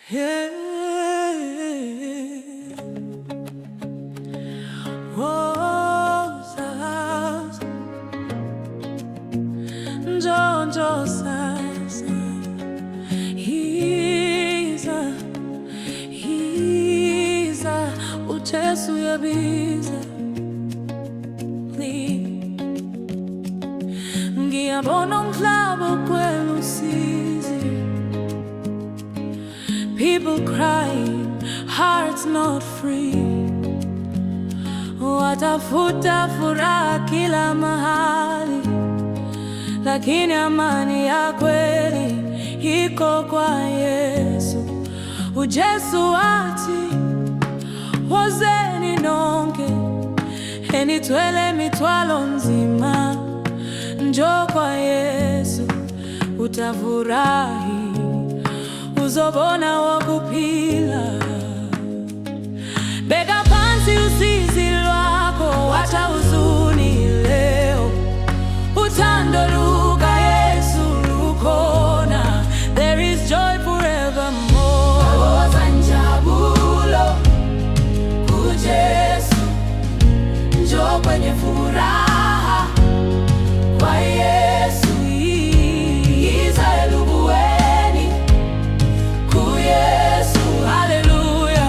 Yeah. Rosas, Jojo sasa, hiza utesu yabiza ngiyabona umhlaba kwelusizi. People crying, hearts not free. Watafuta furaha kila mahali, lakini amani ya kweli iko kwa Yesu. Ujesu wati wozeni nonke, enitwele mitwalo nzima. Njoo kwa Yesu utafurahi, uzobona wakupila. Bega pansi usizi lwako, wacha huzuni leo. Utandoluka Yesu lukona, there is joy forevermore. Awoza njabulo kujesu, njoo kwenye furaha kwa Yesu. Iza elubueni ku Yesu, haleluya,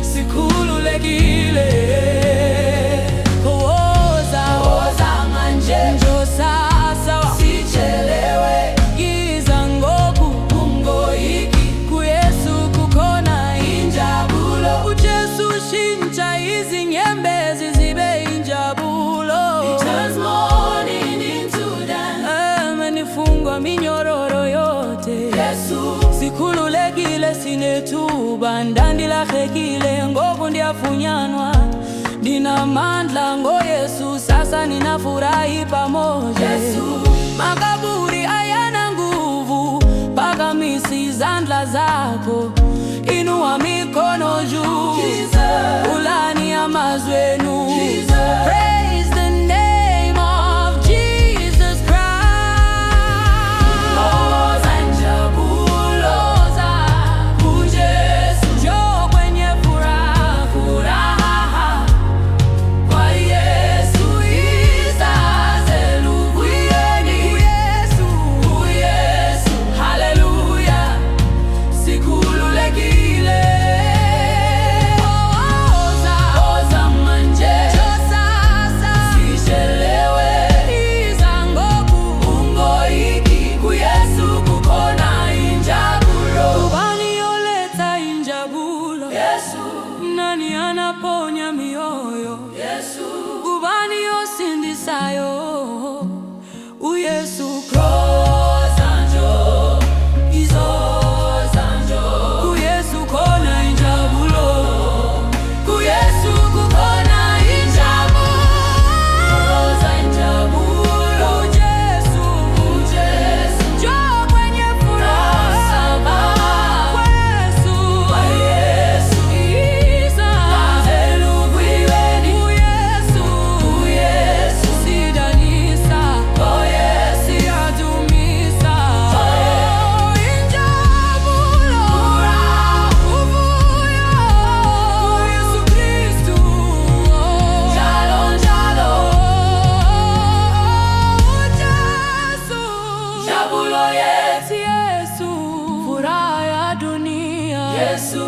sikhululekile. Oza manje, njoo sasa, sichelewe. Iza ngoku ungoyiki ku Yesu kukhona injabulo. Ujesu shintsha izinyembezi zibe injabulo. It turns mourning into dance. Nifungwa minyororo yote Yesu, sikhululekile sinethuba. Ndandilahlekile ngoku ndiyafunyanwa, ndinamandla ngoYesu, sasa ninafurahi pamoja. Yesu, makaburi hayana nguvu, phakamisa izandla zakho, inua mikono juu. Ulani amazwenu, praise the name of Jesus Christ. Oza njabulo kujesu, njoo kwenye furaha kwa Yesu. Iza zelubuyeni ku Yesu, haleluya, sikhululekile. Oza manje, njoo sasa, sichelewe. Iza ngoku ungoyiki ku Yesu kukhona injabulo. Ubani yoleta injabulo Yesu, nani anaponya mioyo Yesu, ubani yosindisayo uYesu. Oza njoo, izoza njoo ku Yesu khona injabulo, ku Yesu kukhona injabulo. Oza injabulo uJesu, njoo kwenye furaha kwa Yesu. Iza zelubuyeni ku Yesu, sidanisa siyadumisa. Injabulo uvuyo ku Yesu Kristu, njalo njalo. Ujesu njabulo yetu Yesu, furaha ya dunia Yesu.